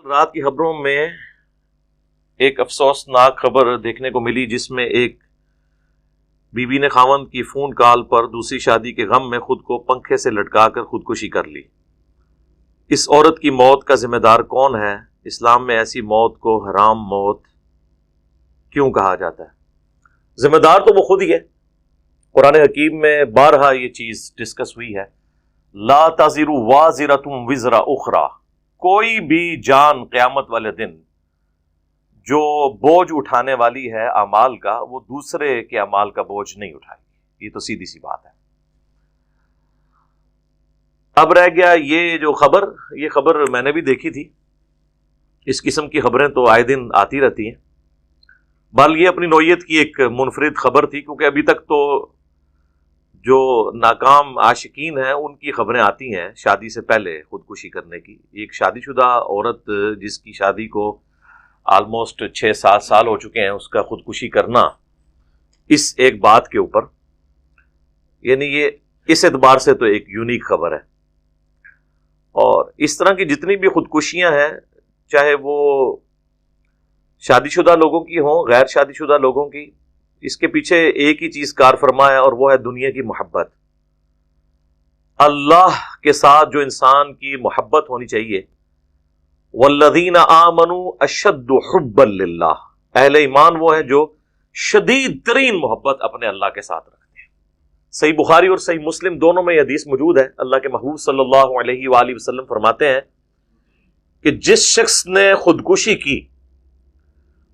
رات کی خبروں میں ایک افسوسناک خبر دیکھنے کو ملی جس میں ایک بیوی نے خاوند کی فون کال پر دوسری شادی کے غم میں خود کو پنکھے سے لٹکا کر خودکشی کر لی۔ اس عورت کی موت کا ذمہ دار کون ہے؟ اسلام میں ایسی موت کو حرام موت کیوں کہا جاتا ہے؟ ذمہ دار تو وہ خود ہی ہے۔ قرآن حکیم میں بارہا یہ چیز ڈسکس ہوئی ہے، لا تزر وازرۃ وزر اخری، کوئی بھی جان قیامت والے دن جو بوجھ اٹھانے والی ہے اعمال کا، وہ دوسرے کے اعمال کا بوجھ نہیں اٹھائے گی۔ یہ تو سیدھی سی بات ہے۔ اب رہ گیا یہ جو خبر، یہ خبر میں نے بھی دیکھی تھی۔ اس قسم کی خبریں تو آئے دن آتی رہتی ہیں، بل یہ اپنی نوعیت کی ایک منفرد خبر تھی، کیونکہ ابھی تک تو جو ناکام عاشقین ہیں ان کی خبریں آتی ہیں شادی سے پہلے خودکشی کرنے کی۔ ایک شادی شدہ عورت جس کی شادی کو آلموسٹ 6-7 سال ہو چکے ہیں، اس کا خودکشی کرنا اس ایک بات کے اوپر، یعنی یہ اس اعتبار سے تو ایک یونیک خبر ہے۔ اور اس طرح کی جتنی بھی خودکشیاں ہیں، چاہے وہ شادی شدہ لوگوں کی ہوں، غیر شادی شدہ لوگوں کی، اس کے پیچھے ایک ہی چیز کار فرما ہے، اور وہ ہے دنیا کی محبت۔ اللہ کے ساتھ جو انسان کی محبت ہونی چاہیے، والذین آمنوا اشد حبا للہ، اہل ایمان وہ ہیں جو شدید ترین محبت اپنے اللہ کے ساتھ رکھتے ہیں۔ صحیح بخاری اور صحیح مسلم دونوں میں یہ حدیث موجود ہے۔ اللہ کے محبوب صلی اللہ علیہ وآلہ وسلم فرماتے ہیں کہ جس شخص نے خودکشی کی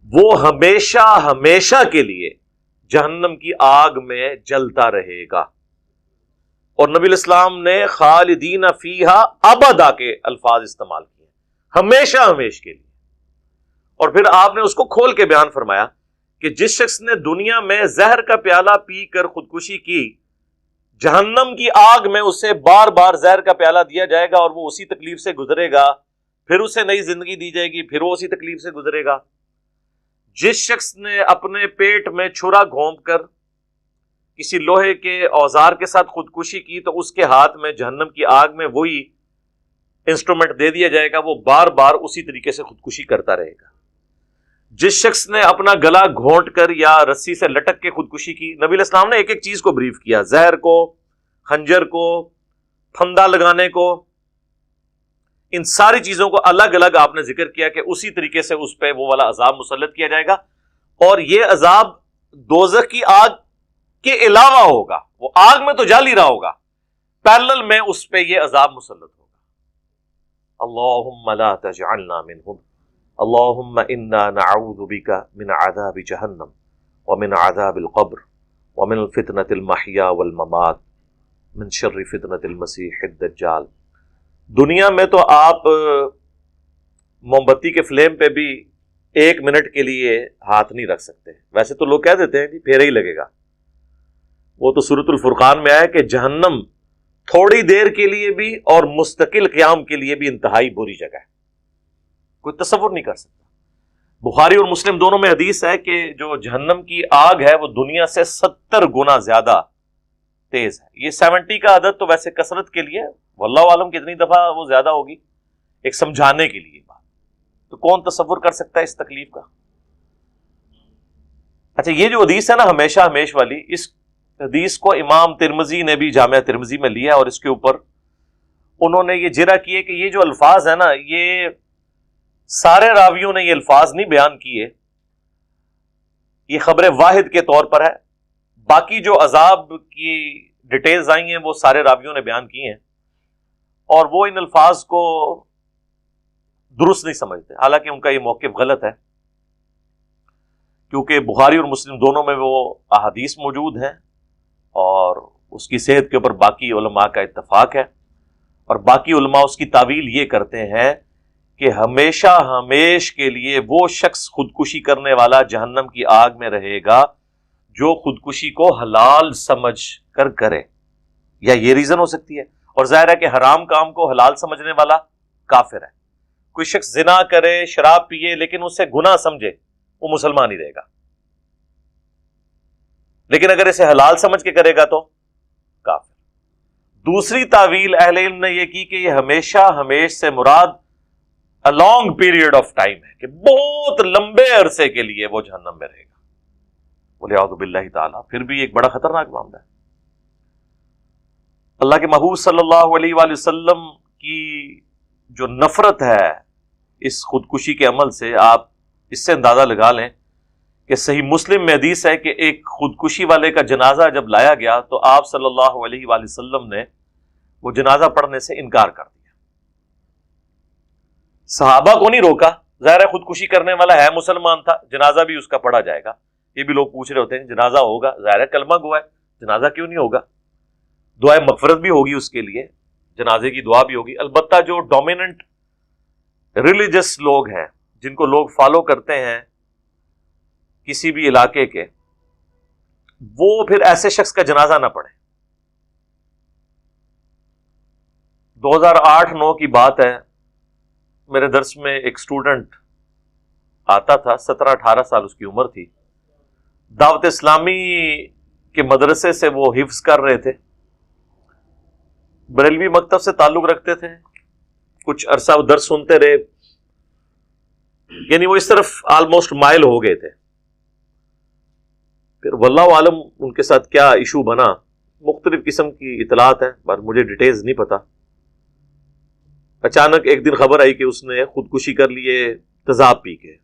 وہ ہمیشہ ہمیشہ کے لیے جہنم کی آگ میں جلتا رہے گا، اور نبی الاسلام نے خالدین فیہا ابدا کے الفاظ استعمال کیے، ہمیشہ ہمیشہ کے لیے۔ اور پھر آپ نے اس کو کھول کے بیان فرمایا کہ جس شخص نے دنیا میں زہر کا پیالہ پی کر خودکشی کی، جہنم کی آگ میں اسے بار بار زہر کا پیالہ دیا جائے گا، اور وہ اسی تکلیف سے گزرے گا، پھر اسے نئی زندگی دی جائے گی، پھر وہ اسی تکلیف سے گزرے گا۔ جس شخص نے اپنے پیٹ میں چھرا گھونپ کر کسی لوہے کے اوزار کے ساتھ خودکشی کی، تو اس کے ہاتھ میں جہنم کی آگ میں وہی انسٹرومنٹ دے دیا جائے گا، وہ بار بار اسی طریقے سے خودکشی کرتا رہے گا۔ جس شخص نے اپنا گلا گھونٹ کر یا رسی سے لٹک کے خودکشی کی، نبی علیہ السلام نے ایک ایک چیز کو بریف کیا، زہر کو، خنجر کو، پھندا لگانے کو، ان ساری چیزوں کو الگ الگ آپ نے ذکر کیا کہ اسی طریقے سے اس پہ وہ والا عذاب مسلط کیا جائے گا، اور یہ عذاب دوزخ کی آگ کے علاوہ ہوگا، وہ آگ میں تو جل ہی رہا ہوگا، پیرلل میں اس پہ یہ عذاب مسلط ہوگا۔ اللہم لا تجعلنا منہم، اللہم انا نعوذ بک من عذاب جہنم ومن عذاب القبر ومن فتنة المحیا والممات من شر فتنة المسیح الدجال۔ دنیا میں تو آپ موم بتی کے فلیم پہ بھی 1 منٹ کے لیے ہاتھ نہیں رکھ سکتے۔ ویسے تو لوگ کہہ دیتے ہیں کہ پھیرا ہی لگے گا، وہ تو سورۃ الفرقان میں آیا کہ جہنم تھوڑی دیر کے لیے بھی اور مستقل قیام کے لیے بھی انتہائی بری جگہ ہے، کوئی تصور نہیں کر سکتا۔ بخاری اور مسلم دونوں میں حدیث ہے کہ جو جہنم کی آگ ہے وہ دنیا سے 70 گنا زیادہ تیز ہے۔ یہ 70 کا عدد تو ویسے کثرت کے لیے، واللہ عالم کتنی دفعہ وہ زیادہ ہوگی، ایک سمجھانے کے لیے بات، تو کون تصور کر سکتا ہے اس تکلیف کا۔ اچھا، یہ جو حدیث ہے نا ہمیشہ ہمیش والی، اس حدیث کو امام ترمذی نے بھی جامعہ ترمذی میں لیا، اور اس کے اوپر انہوں نے یہ جرح کیے کہ یہ جو الفاظ ہیں نا، یہ سارے راویوں نے یہ الفاظ نہیں بیان کیے، یہ خبر واحد کے طور پر ہے، باقی جو عذاب کی ڈیٹیلز آئی ہیں وہ سارے راویوں نے بیان کی ہیں، اور وہ ان الفاظ کو درست نہیں سمجھتے، حالانکہ ان کا یہ موقف غلط ہے، کیونکہ بخاری اور مسلم دونوں میں وہ احادیث موجود ہیں، اور اس کی صحت کے اوپر باقی علماء کا اتفاق ہے، اور باقی علماء اس کی تعویل یہ کرتے ہیں کہ ہمیشہ ہمیش کے لیے وہ شخص خودکشی کرنے والا جہنم کی آگ میں رہے گا جو خودکشی کو حلال سمجھ کر کرے، یا یہ ریزن ہو سکتی ہے، اور ظاہر ہے کہ حرام کام کو حلال سمجھنے والا کافر ہے۔ کوئی شخص زنا کرے، شراب پیے، لیکن اسے گناہ سمجھے، وہ مسلمان ہی رہے گا، لیکن اگر اسے حلال سمجھ کے کرے گا تو کافر۔ دوسری تعویل اہل علم نے یہ کی کہ یہ ہمیشہ ہمیش سے مراد a long period of time ہے کہ بہت لمبے عرصے کے لیے وہ جہنم میں رہے گا، وَلِعَوْذُ بِاللَّهِ تعالیٰ، پھر بھی ایک بڑا خطرناک معاملہ ہے۔ اللہ کے محبوب صلی اللہ علیہ وآلہ وسلم کی جو نفرت ہے اس خودکشی کے عمل سے، آپ اس سے اندازہ لگا لیں کہ صحیح مسلم میں حدیث ہے کہ ایک خودکشی والے کا جنازہ جب لایا گیا تو آپ صلی اللہ علیہ وآلہ وسلم نے وہ جنازہ پڑھنے سے انکار کر دیا۔ صحابہ کو نہیں روکا، ظاہر ہے خودکشی کرنے والا ہے، مسلمان تھا، جنازہ بھی اس کا پڑھا جائے گا۔ یہ بھی لوگ پوچھ رہے ہوتے ہیں جنازہ ہوگا، ظاہر ہے کلمہ گوا ہے، جنازہ کیوں نہیں ہوگا؟ دعائے مغفرت بھی ہوگی اس کے لیے، جنازے کی دعا بھی ہوگی۔ البتہ جو ڈومیننٹ ریلیجس لوگ ہیں، جن کو لوگ فالو کرتے ہیں کسی بھی علاقے کے، وہ پھر ایسے شخص کا جنازہ نہ پڑھیں۔ 2008-9 کی بات ہے، میرے درس میں ایک اسٹوڈنٹ آتا تھا، 17-18 سال اس کی عمر تھی، دعوت اسلامی کے مدرسے سے وہ حفظ کر رہے تھے، بریلوی مکتب سے تعلق رکھتے تھے، کچھ عرصہ وہ درس سنتے رہے، یعنی وہ اس طرف آلموسٹ مائل ہو گئے تھے۔ پھر واللہ عالم ان کے ساتھ کیا ایشو بنا، مختلف قسم کی اطلاعات ہیں پر مجھے ڈیٹیلز نہیں پتا۔ اچانک ایک دن خبر آئی کہ اس نے خودکشی کر لیے تیزاب پی کے۔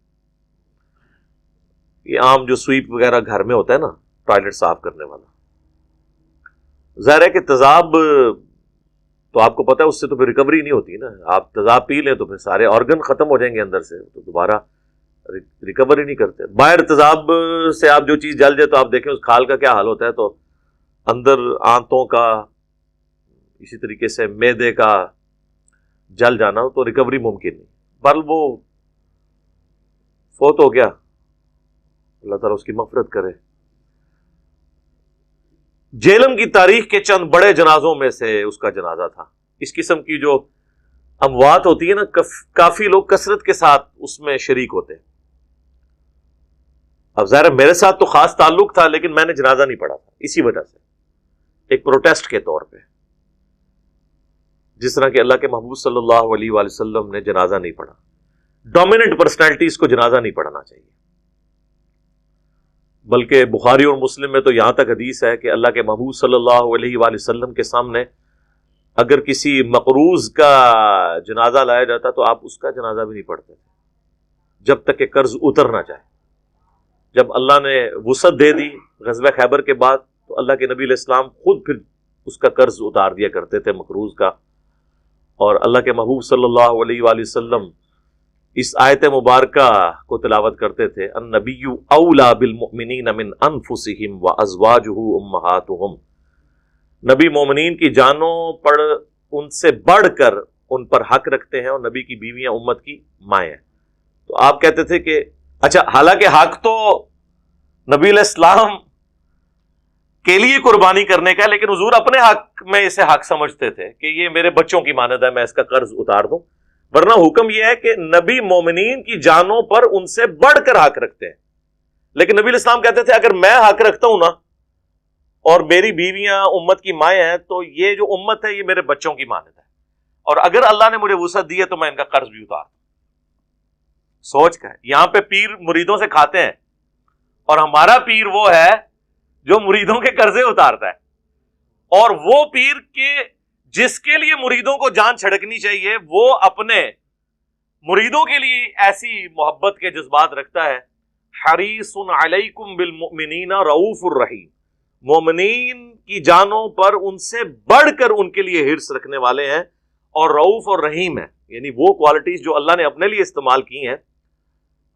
یہ عام جو سویپ وغیرہ گھر میں ہوتا ہے نا، ٹوائلٹ صاف کرنے والا، ظاہر ہے کہ تیزاب تو آپ کو پتا ہے اس سے تو پھر ریکوری نہیں ہوتی نا، آپ تیزاب پی لیں تو پھر سارے آرگن ختم ہو جائیں گے اندر سے، تو دوبارہ ریکوری نہیں کرتے۔ باہر تیزاب سے آپ جو چیز جل جائے تو آپ دیکھیں اس کھال کا کیا حال ہوتا ہے، تو اندر آنتوں کا، اسی طریقے سے معدے کا جل جانا، تو ریکوری ممکن نہیں۔ پر وہ فوت ہو گیا، اللہ تعالیٰ اس کی مغفرت کرے۔ جیلم کی تاریخ کے چند بڑے جنازوں میں سے اس کا جنازہ تھا۔ اس قسم کی جو اموات ہوتی ہے نا، کافی لوگ کثرت کے ساتھ اس میں شریک ہوتے ہیں۔ اب ظاہر میرے ساتھ تو خاص تعلق تھا، لیکن میں نے جنازہ نہیں پڑھا تھا اسی وجہ سے، ایک پروٹیسٹ کے طور پہ، جس طرح کہ اللہ کے محبوب صلی اللہ علیہ وآلہ وسلم نے جنازہ نہیں پڑھا۔ ڈومیننٹ پرسنالٹیز کو جنازہ نہیں پڑھنا چاہیے، بلکہ بخاری اور مسلم میں تو یہاں تک حدیث ہے کہ اللہ کے محبوب صلی اللہ علیہ وآلہ وسلم کے سامنے اگر کسی مقروض کا جنازہ لایا جاتا تو آپ اس کا جنازہ بھی نہیں پڑھتے جب تک کہ قرض اتر نہ جائے۔ جب اللہ نے وسعت دے دی غزوہ خیبر کے بعد، تو اللہ کے نبی علیہ السلام خود پھر اس کا قرض اتار دیا کرتے تھے مقروض کا، اور اللہ کے محبوب صلی اللہ علیہ وآلہ وسلم اس آیت مبارکہ کو تلاوت کرتے تھے، النبی اولا بالمؤمنین من انفسہم وازواجہ امہاتہم، نبی مومنین کی جانوں پر ان سے بڑھ کر ان پر حق رکھتے ہیں، اور نبی کی بیویاں امت کی مائیں ہیں۔ تو آپ کہتے تھے کہ اچھا، حالانکہ حق تو نبی علیہ السلام کے لیے قربانی کرنے کا ہے، لیکن حضور اپنے حق میں اسے حق سمجھتے تھے کہ یہ میرے بچوں کی مانند ہے، میں اس کا قرض اتار دوں، ورنہ حکم یہ ہے کہ نبی مومنین کی جانوں پر ان سے بڑھ کر حق رکھتے ہیں۔ لیکن نبی علیہ السلام کہتے تھے اگر میں حق رکھتا ہوں نا، اور میری بیویاں امت کی مائیں ہیں، تو یہ جو امت ہے یہ میرے بچوں کی مانند ہے، اور اگر اللہ نے مجھے وسعت دی ہے تو میں ان کا قرض بھی اتار دوں۔ سوچ کا ہے، یہاں پہ پیر مریدوں سے کھاتے ہیں، اور ہمارا پیر وہ ہے جو مریدوں کے قرضے اتارتا ہے، اور وہ پیر کے جس کے لیے مریدوں کو جان چھڑکنی چاہیے، وہ اپنے مریدوں کے لیے ایسی محبت کے جذبات رکھتا ہے۔ حریص علیکم بالمؤمنین رؤوف الرحیم، مومنین کی جانوں پر ان سے بڑھ کر ان کے لیے حرص رکھنے والے ہیں، اور رؤوف اور رحیم ہیں، یعنی وہ کوالٹیز جو اللہ نے اپنے لیے استعمال کی ہیں۔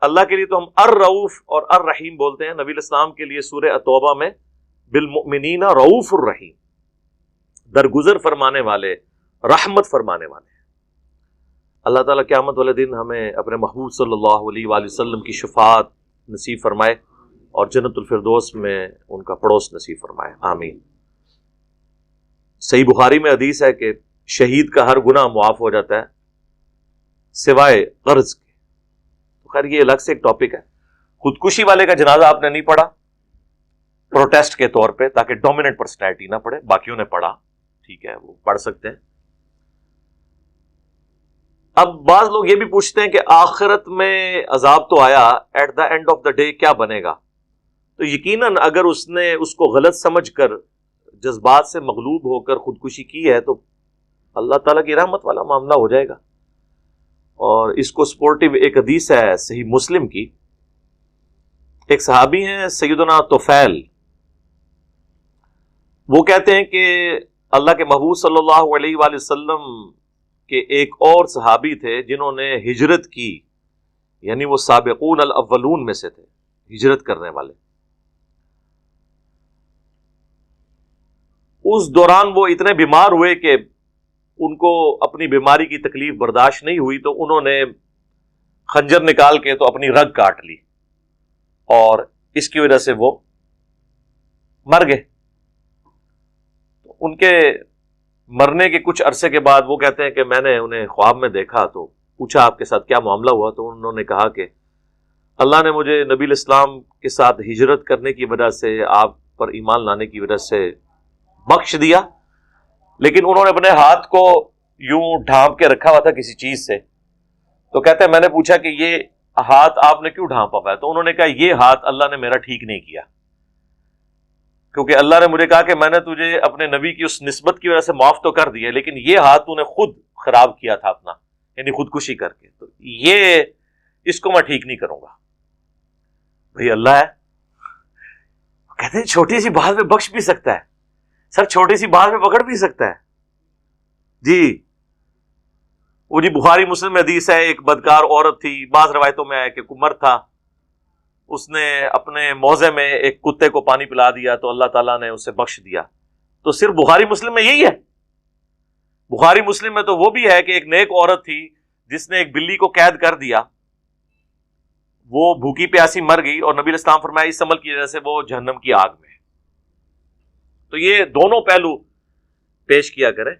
اللہ کے لیے تو ہم الرؤوف اور الرحیم بولتے ہیں، نبی الاسلام کے لیے سورہ توبہ میں بالمؤمنین رؤوف الرحیم، درگزر فرمانے والے، رحمت فرمانے والے ہیں۔ اللہ تعالیٰ قیامت والے دن ہمیں اپنے محبوب صلی اللہ علیہ وآلہ وسلم کی شفاعت نصیب فرمائے، اور جنت الفردوس میں ان کا پڑوس نصیب فرمائے، آمین۔ صحیح بخاری میں حدیث ہے کہ شہید کا ہر گناہ معاف ہو جاتا ہے سوائے قرض کے۔ خیر یہ الگ سے ایک ٹاپک ہے۔ خودکشی والے کا جنازہ آپ نے نہیں پڑھا پروٹیسٹ کے طور پہ، تاکہ ڈومیننٹ پرسنالٹی نہ پڑھے، باقیوں نے پڑھا، ٹھیک ہے، وہ پڑھ سکتے ہیں۔ اب بعض لوگ یہ بھی پوچھتے ہیں کہ آخرت میں عذاب تو آیا، at the end of the day کیا بنے گا؟ تو یقیناً اگر اس نے اس کو غلط سمجھ کر جذبات سے مغلوب ہو کر خودکشی کی ہے تو اللہ تعالیٰ کی رحمت والا معاملہ ہو جائے گا. اور اس کو سپورٹیو ایک حدیث ہے صحیح مسلم کی. ایک صحابی ہیں سیدنا طفیل، وہ کہتے ہیں کہ اللہ کے محبوب صلی اللہ علیہ وآلہ وسلم کے ایک اور صحابی تھے جنہوں نے ہجرت کی، یعنی وہ سابقون الاولون میں سے تھے، ہجرت کرنے والے. اس دوران وہ اتنے بیمار ہوئے کہ ان کو اپنی بیماری کی تکلیف برداشت نہیں ہوئی، تو انہوں نے خنجر نکال کے تو اپنی رگ کاٹ لی، اور اس کی وجہ سے وہ مر گئے. ان کے مرنے کے کچھ عرصے کے بعد وہ کہتے ہیں کہ میں نے انہیں خواب میں دیکھا تو پوچھا آپ کے ساتھ کیا معاملہ ہوا، تو انہوں نے کہا کہ اللہ نے مجھے نبی الاسلام کے ساتھ ہجرت کرنے کی وجہ سے، آپ پر ایمان لانے کی وجہ سے بخش دیا، لیکن انہوں نے اپنے ہاتھ کو یوں ڈھانپ کے رکھا ہوا تھا کسی چیز سے. تو کہتے ہیں میں نے پوچھا کہ یہ ہاتھ آپ نے کیوں ڈھانپا ہوا ہے؟ تو انہوں نے کہا یہ ہاتھ اللہ نے میرا ٹھیک نہیں کیا، کیونکہ اللہ نے مجھے کہا کہ میں نے تجھے اپنے نبی کی اس نسبت کی وجہ سے معاف تو کر دیا، لیکن یہ ہاتھ تو نے خود خراب کیا تھا اپنا، یعنی خودکشی کر کے، تو یہ اس کو میں ٹھیک نہیں کروں گا. بھئی اللہ ہے، کہتے ہیں چھوٹی سی بات میں بخش بھی سکتا ہے سر، چھوٹی سی بات میں پکڑ بھی سکتا ہے. جی وہ جی بخاری مسلم میں حدیث ہے، ایک بدکار عورت تھی، بعض روایتوں میں ہے کہ مرد تھا، اس نے اپنے موضع میں ایک کتے کو پانی پلا دیا تو اللہ تعالیٰ نے اسے بخش دیا. تو صرف بخاری مسلم میں یہی ہے؟ بخاری مسلم میں تو وہ بھی ہے کہ ایک نیک عورت تھی جس نے ایک بلی کو قید کر دیا، وہ بھوکی پیاسی مر گئی، اور نبی اسلام فرمایا اس عمل کی وجہ سے وہ جہنم کی آگ میں. تو یہ دونوں پہلو پیش کیا کریں.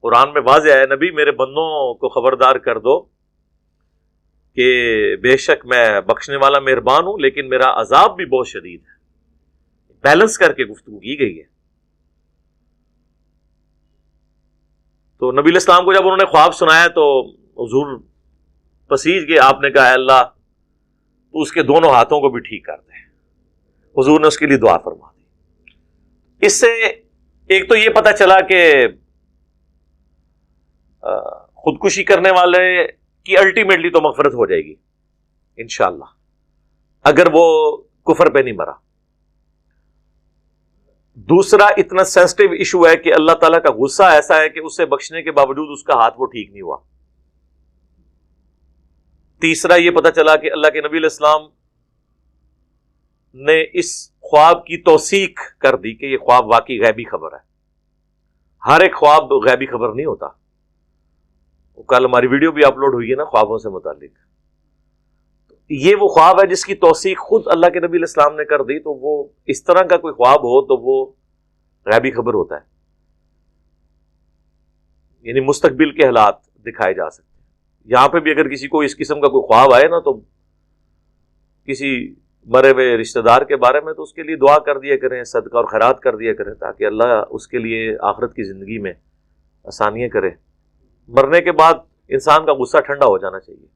قرآن میں واضح ہے، نبی میرے بندوں کو خبردار کر دو کہ بے شک میں بخشنے والا مہربان ہوں، لیکن میرا عذاب بھی بہت شدید ہے. بیلنس کر کے گفتگو کی گئی ہے. تو نبی الاسلام کو جب انہوں نے خواب سنایا تو حضور پسیج کے آپ نے کہا اے اللہ تو اس کے دونوں ہاتھوں کو بھی ٹھیک کر دے. حضور نے اس کے لیے دعا فرما دی. اس سے ایک تو یہ پتہ چلا کہ خودکشی کرنے والے کی الٹیمیٹلی تو مغفرت ہو جائے گی انشاءاللہ، اگر وہ کفر پہ نہیں مرا. دوسرا اتنا سینسٹیو ایشو ہے کہ اللہ تعالیٰ کا غصہ ایسا ہے کہ اسے بخشنے کے باوجود اس کا ہاتھ وہ ٹھیک نہیں ہوا. تیسرا یہ پتہ چلا کہ اللہ کے نبی علیہ السلام نے اس خواب کی توثیق کر دی کہ یہ خواب واقعی غیبی خبر ہے. ہر ایک خواب غیبی خبر نہیں ہوتا. کل ہماری ویڈیو بھی اپلوڈ ہوئی ہے نا خوابوں سے متعلق. یہ وہ خواب ہے جس کی توثیق خود اللہ کے نبی علیہ السلام نے کر دی. تو وہ اس طرح کا کوئی خواب ہو تو وہ غیبی خبر ہوتا ہے، یعنی مستقبل کے حالات دکھائے جا سکتے ہیں. یہاں پہ بھی اگر کسی کو اس قسم کا کوئی خواب آئے نا تو کسی مرے ہوئے رشتہ دار کے بارے میں تو اس کے لیے دعا کر دیا کریں، صدقہ اور خیرات کر دیا کریں، تاکہ اللہ اس کے لیے آخرت کی زندگی میں آسانیاں کرے. مرنے کے بعد انسان کا غصہ ٹھنڈا ہو جانا چاہیے.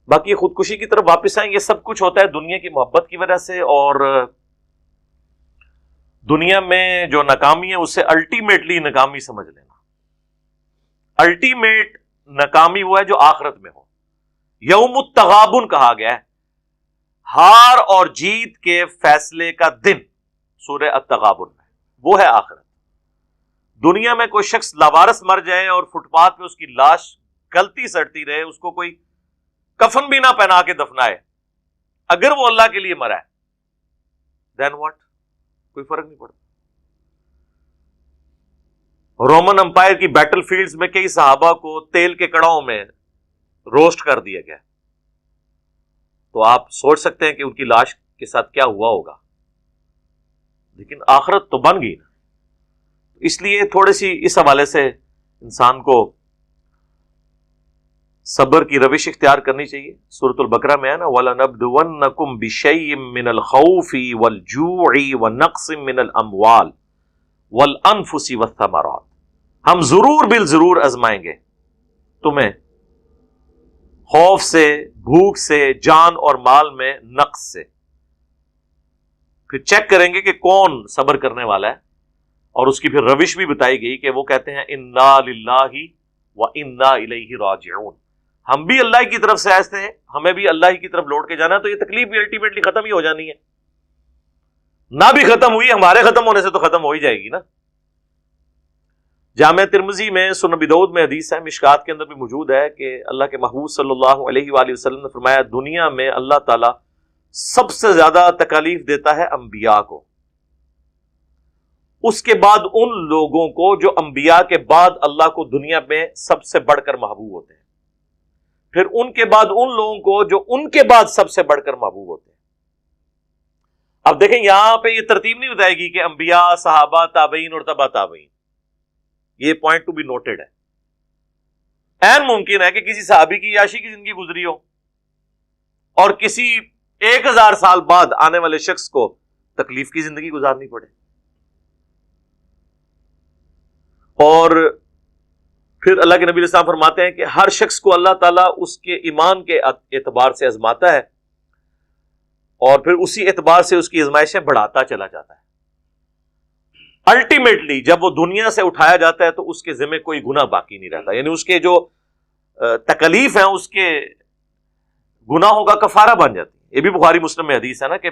باقی خودکشی کی طرف واپس آئیں، یہ سب کچھ ہوتا ہے دنیا کی محبت کی وجہ سے، اور دنیا میں جو ناکامی ہے اسے الٹیمیٹلی ناکامی سمجھ لینا. الٹیمیٹ ناکامی وہ ہے جو آخرت میں ہو. یوم التغابن کہا گیا ہے، ہار اور جیت کے فیصلے کا دن سورہ التغابن میں، وہ ہے آخرت. دنیا میں کوئی شخص لاوارث مر جائے اور فٹ پاتھ پہ اس کی لاش گلتی سڑتی رہے، اس کو کوئی کفن بھی نہ پہنا کے دفنائے، اگر وہ اللہ کے لیے مرا ہے دین واٹ، کوئی فرق نہیں پڑتا. رومن امپائر کی بیٹل فیلڈز میں کئی صحابہ کو تیل کے کڑاؤں میں روسٹ کر دیا گیا، تو آپ سوچ سکتے ہیں کہ ان کی لاش کے ساتھ کیا ہوا ہوگا. لیکن آخرت تو بن گئی نا. اس لیے تھوڑی سی اس حوالے سے انسان کو صبر کی روش اختیار کرنی چاہیے. سورۃ البقرہ میں ہے نا وَلَنَبْلُوَنَّكُمْ بِشَيْءٍ مِّنَ الْخَوْفِ وَالْجُوعِ وَنَقْصٍ مِّنَ الْأَمْوَالِ وَالْأَنفُسِ وَالثَّمَرَاتِ. ہم ضرور بالضرور آزمائیں گے تمہیں خوف سے، بھوک سے، جان اور مال میں نقص سے. پھر چیک کریں گے کہ کون صبر کرنے والا ہے، اور اس کی پھر روش بھی بتائی گئی کہ وہ کہتے ہیں انا للہ و انا الیہ راجعون. ہم بھی اللہ کی طرف سے ایسے ہیں، ہمیں بھی اللہ کی طرف لوٹ کے جانا ہے. تو یہ تکلیف بھی الٹیمیٹلی ختم ہی ہو جانی ہے. نہ بھی ختم ہوئی، ہمارے ختم ہونے سے تو ختم ہو ہی جائے گی نا. جامع ترمذی میں، سنن ابی داؤد میں حدیث ہے، مشکات کے اندر بھی موجود ہے کہ اللہ کے محبوب صلی اللہ علیہ وآلہ وسلم نے فرمایا دنیا میں اللہ تعالیٰ سب سے زیادہ تکالیف دیتا ہے انبیاء کو، اس کے بعد ان لوگوں کو جو انبیاء کے بعد اللہ کو دنیا میں سب سے بڑھ کر محبوب ہوتے ہیں، پھر ان کے بعد ان لوگوں کو جو ان کے بعد سب سے بڑھ کر محبوب ہوتے ہیں. اب دیکھیں یہاں پہ یہ ترتیب نہیں بتائے گی کہ انبیاء، صحابہ، تابعین اور تبع تابعین. یہ پوائنٹ ٹو بی نوٹڈ ہے. این ممکن ہے کہ کسی صحابی کی عیاشی کی زندگی گزری ہو اور کسی 1000 سال بعد آنے والے شخص کو تکلیف کی زندگی گزارنی پڑے. اور پھر اللہ کے نبی علیہ السلام فرماتے ہیں کہ ہر شخص کو اللہ تعالیٰ اس کے ایمان کے اعتبار سے آزماتا ہے اور پھر اسی اعتبار سے اس کی آزمائشیں بڑھاتا چلا جاتا ہے. الٹیمیٹلی جب وہ دنیا سے اٹھایا جاتا ہے تو اس کے ذمہ کوئی گناہ باقی نہیں رہتا، یعنی اس کے جو تکلیف ہیں اس کے گناہوں کا کفارہ بن جاتی ہے. یہ بھی بخاری مسلم میں حدیث ہے نا کہ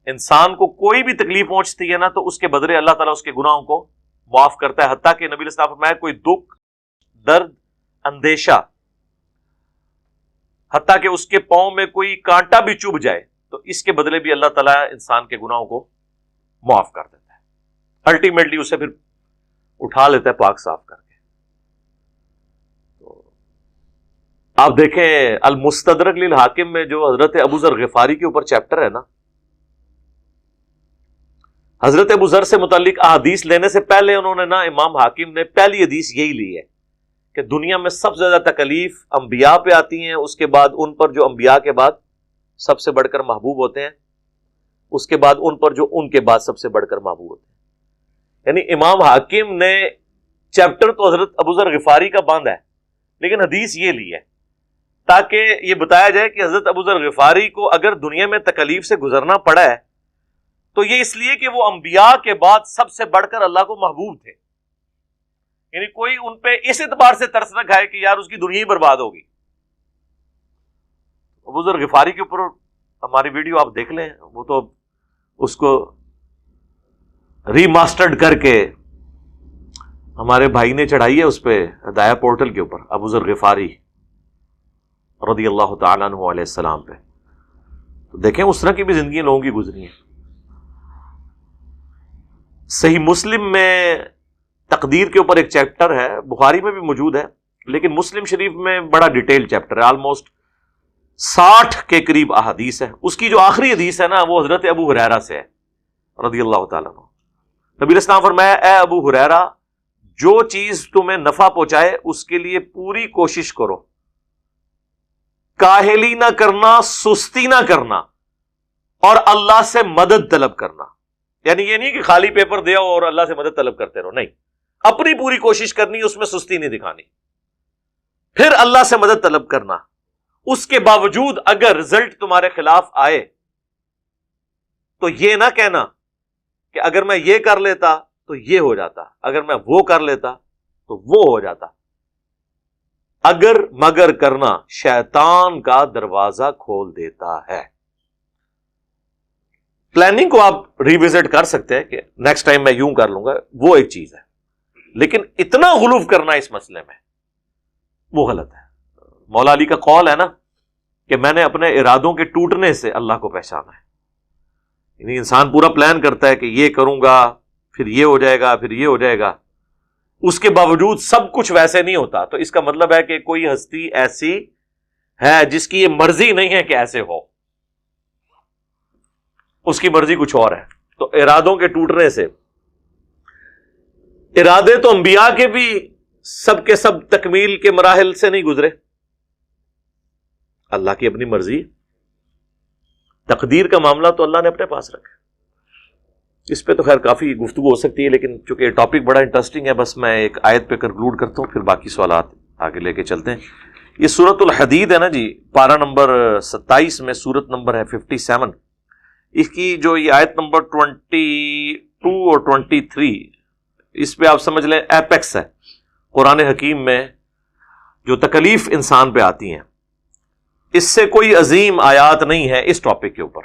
انسان کو کوئی بھی تکلیف پہنچتی ہے نا تو اس کے بدلے اللہ تعالیٰ اس کے گناہوں کو معاف کرتا ہے. حتیٰ کہ نبی علیہ السلام نے فرمایا کوئی دکھ، درد، اندیشہ، حتیٰ کہ اس کے پاؤں میں کوئی کانٹا بھی چبھ جائے تو اس کے بدلے بھی اللہ تعالیٰ انسان کے گناہوں کو معاف کر دیتا ہے. الٹیمیٹلی اسے پھر اٹھا لیتا ہے پاک صاف کر کے. تو آپ دیکھیں المستدرک للحاکم میں جو حضرت ابو ذر غفاری کے اوپر چیپٹر ہے نا، حضرت ابو ذر سے متعلق احادیث لینے سے پہلے انہوں نے نا، امام حاکم نے پہلی حدیث یہی لی ہے کہ دنیا میں سب سے زیادہ تکلیف انبیاء پہ آتی ہیں، اس کے بعد ان پر جو انبیاء کے بعد سب سے بڑھ کر محبوب ہوتے ہیں، اس کے بعد ان پر جو ان کے بعد سب سے بڑھ کر محبوب ہوتے ہیں. یعنی امام حاکم نے چیپٹر تو حضرت ابو ذر غفاری کا باندھا ہے لیکن حدیث یہ لی ہے تاکہ یہ بتایا جائے کہ حضرت ابو ذر غفاری کو اگر دنیا میں تکلیف سے گزرنا پڑا ہے تو یہ اس لیے کہ وہ انبیاء کے بعد سب سے بڑھ کر اللہ کو محبوب تھے. یعنی کوئی ان پہ اس اعتبار سے ترس نہ کھائے کہ یار اس کی دنیا ہی برباد ہوگی. ابو ذر غفاری کے اوپر ہماری ویڈیو آپ دیکھ لیں، وہ تو اس کو ری ماسٹرڈ کر کے ہمارے بھائی نے چڑھائی ہے اس پہ ہدایہ پورٹل کے اوپر، ابو ذر غفاری رضی اللہ تعالیٰ عنہ علیہ السلام پہ. تو دیکھیں اس طرح کی بھی زندگی لوگوں کی گزری ہیں. صحیح مسلم میں تقدیر کے اوپر ایک چیپٹر ہے، بخاری میں بھی موجود ہے لیکن مسلم شریف میں بڑا ڈیٹیل چیپٹر ہے، آلموسٹ 60 کے قریب احادیث ہے. اس کی جو آخری حدیث ہے نا وہ حضرت ابو ہریرہ سے ہے رضی اللہ تعالیٰ عنہ. نبی علیہ السلام فرمایا اے ابو ہریرہ، جو چیز تمہیں نفع پہنچائے اس کے لیے پوری کوشش کرو، کاہلی نہ کرنا، سستی نہ کرنا اور اللہ سے مدد طلب کرنا. یعنی یہ نہیں کہ خالی پیپر دیا اور اللہ سے مدد طلب کرتے رہو، نہیں، اپنی پوری کوشش کرنی، اس میں سستی نہیں دکھانی، پھر اللہ سے مدد طلب کرنا. اس کے باوجود اگر رزلٹ تمہارے خلاف آئے تو یہ نہ کہنا کہ اگر میں یہ کر لیتا تو یہ ہو جاتا، اگر میں وہ کر لیتا تو وہ ہو جاتا. اگر مگر کرنا شیطان کا دروازہ کھول دیتا ہے. پلاننگ کو آپ ریوزٹ کر سکتے ہیں کہ نیکسٹ ٹائم میں یوں کر لوں گا، وہ ایک چیز ہے، لیکن اتنا غلو کرنا اس مسئلے میں وہ غلط ہے. مولا علی کا قول ہے نا کہ میں نے اپنے ارادوں کے ٹوٹنے سے اللہ کو پہچانا ہے. یعنی انسان پورا پلان کرتا ہے کہ یہ کروں گا، پھر یہ ہو جائے گا، پھر یہ ہو جائے گا، اس کے باوجود سب کچھ ویسے نہیں ہوتا. تو اس کا مطلب ہے کہ کوئی ہستی ایسی ہے جس کی یہ مرضی نہیں ہے کہ ایسے ہو، اس کی مرضی کچھ اور ہے. تو ارادوں کے ٹوٹنے سے، ارادے تو انبیاء کے بھی سب کے سب تکمیل کے مراحل سے نہیں گزرے، اللہ کی اپنی مرضی. تقدیر کا معاملہ تو اللہ نے اپنے پاس رکھا. اس پہ تو خیر کافی گفتگو ہو سکتی ہے لیکن چونکہ ٹاپک بڑا انٹرسٹنگ ہے، بس میں ایک آیت پہ کنکلوڈ کرتا ہوں، پھر باقی سوالات آگے لے کے چلتے ہیں. یہ سورۃ الحدید ہے نا جی، پارہ نمبر 27 میں سورت نمبر ہے 57. اس کی جو یہ آیت نمبر 22 اور 23، اس پہ آپ سمجھ لیں ایپیکس ہے قرآن حکیم میں جو تکلیف انسان پہ آتی ہیں. اس سے کوئی عظیم آیات نہیں ہے اس ٹاپک کے اوپر.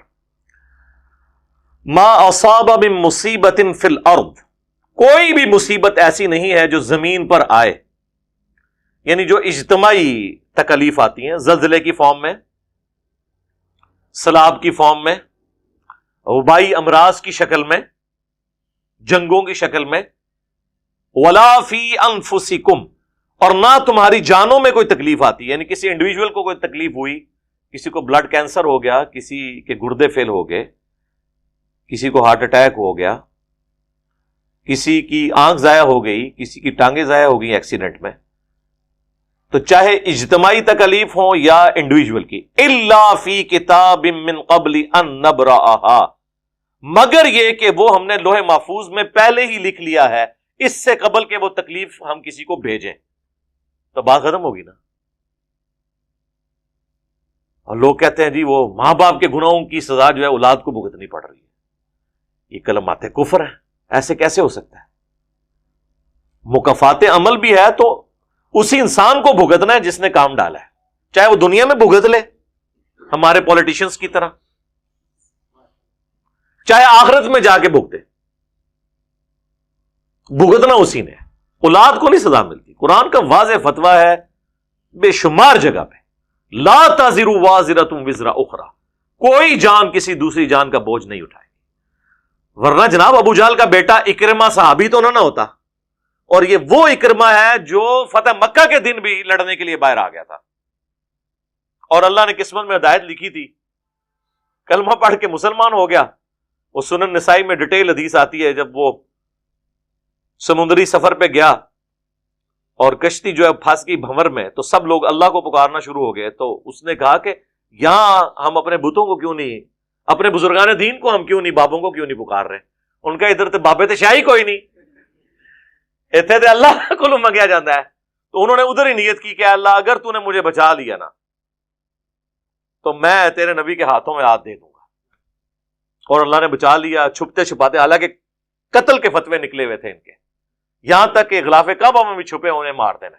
ما اصاب من مصیبت فی الارض، کوئی بھی مصیبت ایسی نہیں ہے جو زمین پر آئے، یعنی جو اجتماعی تکلیف آتی ہیں، زلزلے کی فارم میں، سیلاب کی فارم میں، وبائی امراض کی شکل میں، جنگوں کی شکل میں، ولا فی انفسکم، اور نہ تمہاری جانوں میں کوئی تکلیف آتی ہے. یعنی کسی انڈیویجول کو کوئی تکلیف ہوئی، کسی کو بلڈ کینسر ہو گیا، کسی کے گردے فیل ہو گئے، کسی کو ہارٹ اٹیک ہو گیا، کسی کی آنکھ ضائع ہو گئی، کسی کی ٹانگیں ضائع ہو گئی ایکسیڈنٹ میں، تو چاہے اجتماعی تکلیف ہو یا انڈیویجول کی، الا فی کتاب من قبل ان نبرأھا، مگر یہ کہ وہ ہم نے لوح محفوظ میں پہلے ہی لکھ لیا ہے اس سے قبل کہ وہ تکلیف ہم کسی کو بھیجیں. تو بات ختم ہوگی نا. اور لوگ کہتے ہیں جی وہ ماں باپ کے گناہوں کی سزا جو ہے اولاد کو بھگتنی پڑ رہی ہے. یہ کلمات کفر ہے، ایسے کیسے ہو سکتا ہے؟ مکافات عمل بھی ہے تو اسی انسان کو بھگتنا ہے جس نے کام ڈالا ہے، چاہے وہ دنیا میں بھگت لے ہمارے پولیٹیشنز کی طرح، چاہے آخرت میں جا کے بھگتے، بھگتنا اسی نے. اولاد کو نہیں سزا ملتی. قرآن کا واضح فتویٰ ہے بے شمار جگہ پہ، لا تزر وازرۃ وزر اخرى، کوئی جان کسی دوسری جان کا بوجھ نہیں اٹھائے. ورنہ جناب ابو جہل کا بیٹا اکرمہ صحابی تو نہ ہوتا، اور یہ وہ اکرمہ ہے جو فتح مکہ کے دن بھی لڑنے کے لیے باہر آ گیا تھا، اور اللہ نے قسمت میں ہدایت لکھی تھی، کلمہ پڑھ کے مسلمان ہو گیا. وہ سنن نسائی میں ڈیٹیل حدیث آتی ہے، جب وہ سمندری سفر پہ گیا اور کشتی جو ہے پھنس گئی بھنور میں، تو سب لوگ اللہ کو پکارنا شروع ہو گئے. تو اس نے کہا کہ یہاں ہم اپنے بتوں کو کیوں نہیں، اپنے بزرگان دین کو ہم کیوں نہیں، بابوں کو کیوں نہیں پکار رہے؟ ان کا ادھر تو بابے تے شاہی کوئی نہیں، اتنے تے اللہ کو منگیا جاتا ہے. تو انہوں نے ادھر ہی نیت کی کہ اللہ اگر تو نے مجھے بچا لیا نا تو میں تیرے نبی کے ہاتھوں میں ہاتھ دے دوں گا. اور اللہ نے بچا لیا چھپتے چھپاتے، حالانکہ قتل کے فتوے نکلے ہوئے تھے ان کے، یہاں تک کہ غلاف کعبہ میں بھی چھپے انہیں مار دینا.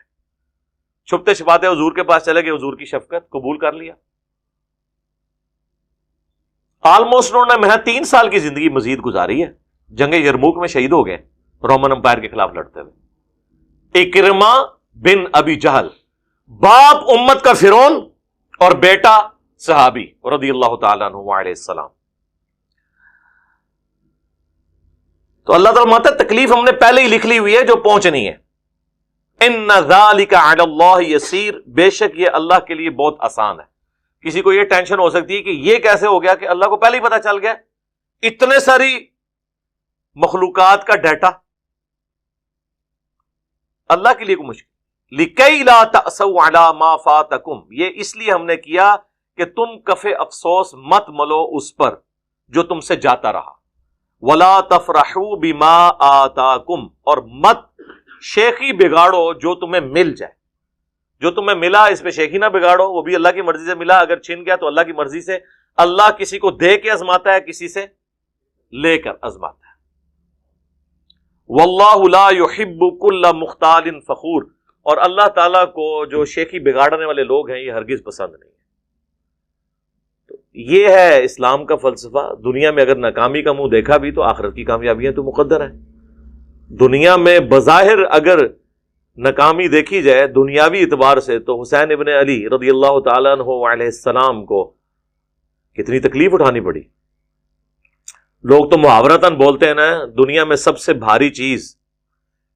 چھپتے چھپاتے حضور کے پاس چلے گئے، حضور کی شفقت قبول کر لیا. آلموسٹ انہوں نے محض 3 سال کی زندگی مزید گزاری ہے. جنگ یرموک میں شہید ہو گئے رومن امپائر کے خلاف لڑتے ہوئے. اکرمہ بن ابی جہل، باپ امت کا فرعون اور بیٹا صحابی رضی اللہ تعالیٰ عنہ علیہ السلام. تو اللہ تعالیٰ ماتا تکلیف ہم نے پہلے ہی لکھ لی ہوئی ہے جو پہنچنی ہے. ان ذالک علی اللہ یسیر، بے شک یہ اللہ کے لیے بہت آسان ہے. کسی کو یہ ٹینشن ہو سکتی ہے کہ یہ کیسے ہو گیا کہ اللہ کو پہلے ہی پتا چل گیا، اتنے ساری مخلوقات کا ڈیٹا اللہ کے لیے کوئی مشکل. لِكَيْ لَا تَأْسَوْا عَلَى مَا فَاتَكُمْ، یہ اس لیے ہم نے کیا کہ تم کف افسوس مت ملو اس پر جو تم سے جاتا رہا. وَلَا تَفْرَحُوا بِمَا آتَاكُمْ، اور مت شیخی بگاڑو جو تمہیں مل جائے. جو تمہیں ملا اس پہ شیخی نہ بگاڑو، وہ بھی اللہ کی مرضی سے ملا، اگر چھن گیا تو اللہ کی مرضی سے. اللہ کسی کو دے کے آزماتا ہے، کسی سے لے کر آزماتا ہے. وَاللَّهُ لَا يُحِبُّ كُلَّ مُخْتَالٍ فَخُورٍ، اور اللہ تعالیٰ کو جو شیخی بگاڑنے والے لوگ ہیں یہ ہرگز پسند نہیں ہے. تو یہ ہے اسلام کا فلسفہ. دنیا میں اگر ناکامی کا منہ دیکھا بھی تو آخرت کی کامیابیاں تو مقدر ہیں. دنیا میں بظاہر اگر ناکامی دیکھی جائے دنیاوی اعتبار سے تو حسین ابن علی رضی اللہ تعالیٰ عنہ علیہ السلام کو کتنی تکلیف اٹھانی پڑی. لوگ تو محاورتاً بولتے ہیں نا، دنیا میں سب سے بھاری چیز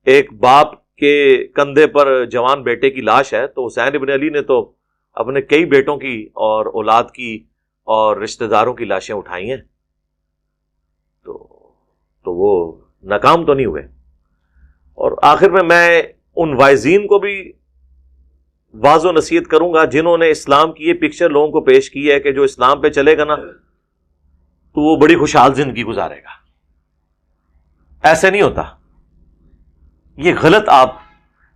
ایک باپ کے کندھے پر جوان بیٹے کی لاش ہے، تو حسین ابن علی نے تو اپنے کئی بیٹوں کی اور اولاد کی اور رشتہ داروں کی لاشیں اٹھائی ہیں. تو وہ ناکام تو نہیں ہوئے. اور آخر میں ان وائزین کو بھی واضح و نصیحت کروں گا جنہوں نے اسلام کی یہ پکچر لوگوں کو پیش کی ہے کہ جو اسلام پہ چلے گا نا تو وہ بڑی خوشحال زندگی گزارے گا. ایسے نہیں ہوتا، یہ غلط آپ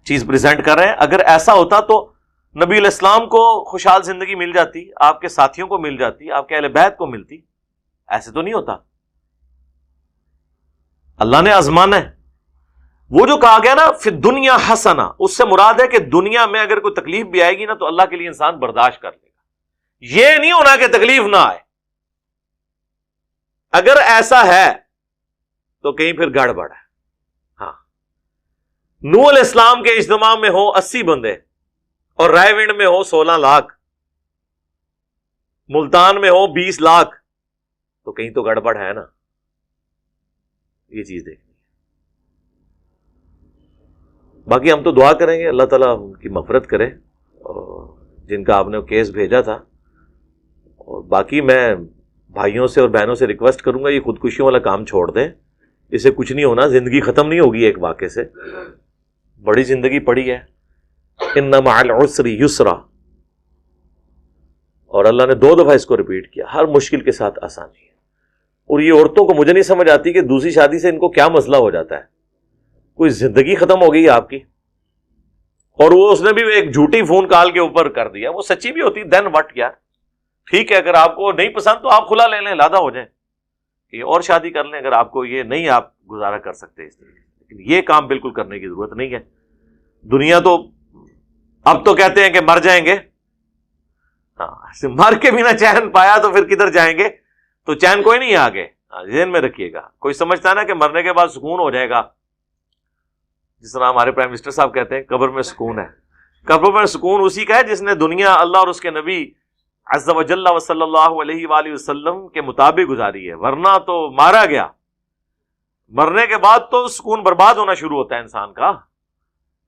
چیز پریزنٹ کر رہے ہیں. اگر ایسا ہوتا تو نبی علیہ السلام کو خوشحال زندگی مل جاتی, آپ کے ساتھیوں کو مل جاتی, آپ کے اہل بیت کو ملتی. ایسے تو نہیں ہوتا. اللہ نے آزمانا ہے. وہ جو کہا گیا نا فی الدنیا حسنہ, اس سے مراد ہے کہ دنیا میں اگر کوئی تکلیف بھی آئے گی نا تو اللہ کے لیے انسان برداشت کر لے گا. یہ نہیں ہونا کہ تکلیف نہ آئے. اگر ایسا ہے تو کہیں پھر گڑبڑ ہے. ہاں, نوح علیہ السلام کے اجتماع میں ہو 80 بندے اور رائے ونڈ میں ہو 16 لاکھ, ملتان میں ہو 20 لاکھ, تو کہیں تو گڑبڑ ہے نا. یہ چیز دیکھنی ہے. باقی ہم تو دعا کریں گے اللہ تعالیٰ ان کی مغفرت کرے جن کا آپ نے کیس بھیجا تھا. اور باقی میں بھائیوں سے اور بہنوں سے ریکویسٹ کروں گا یہ خودکشیوں والا کام چھوڑ دیں. اسے کچھ نہیں ہونا, زندگی ختم نہیں ہوگی ایک واقعے سے. بڑی زندگی پڑی ہے. ان مع العسر یسرا, اور اللہ نے 2 دفعہ اس کو ریپیٹ کیا, ہر مشکل کے ساتھ آسانی ہے. اور یہ عورتوں کو مجھے نہیں سمجھ آتی کہ دوسری شادی سے ان کو کیا مسئلہ ہو جاتا ہے. کوئی زندگی ختم ہو گئی آپ کی, اور وہ اس نے بھی ایک جھوٹی فون کال کے اوپر کر دیا, وہ سچی بھی ہوتی دین وٹ کیا. ٹھیک ہے, اگر آپ کو نہیں پسند تو آپ کھلا لے لیں, لادا ہو جائیں, کہ اور شادی کر لیں اگر آپ کو یہ نہیں آپ گزارا کر سکتے اس طریقے. لیکن یہ کام بالکل کرنے کی ضرورت نہیں ہے. دنیا تو اب تو کہتے ہیں کہ مر جائیں گے, ہاں مر کے بھی نہ چین پایا تو پھر کدھر جائیں گے. تو چین کوئی نہیں ہے آگے, ذہن میں رکھیے گا. کوئی سمجھتا ہے نا کہ مرنے کے بعد سکون ہو جائے گا, جس طرح ہمارے پرائم منسٹر صاحب کہتے ہیں قبر میں سکون ہے. قبر میں سکون اسی کا ہے جس نے دنیا اللہ اور اس کے نبی عز و جل و صلی اللہ علیہ وآلہ وسلم کے مطابق گزاری ہے. ورنہ تو مارا گیا, مرنے کے بعد تو سکون برباد ہونا شروع ہوتا ہے انسان کا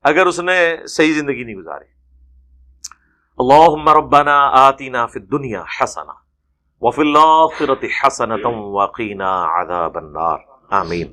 اگر اس نے صحیح زندگی نہیں گزاری. اللہم ربنا آتنا فی الدنیا حسنہ وفی الآخرۃ حسنۃ وقینا عذاب النار. آمین.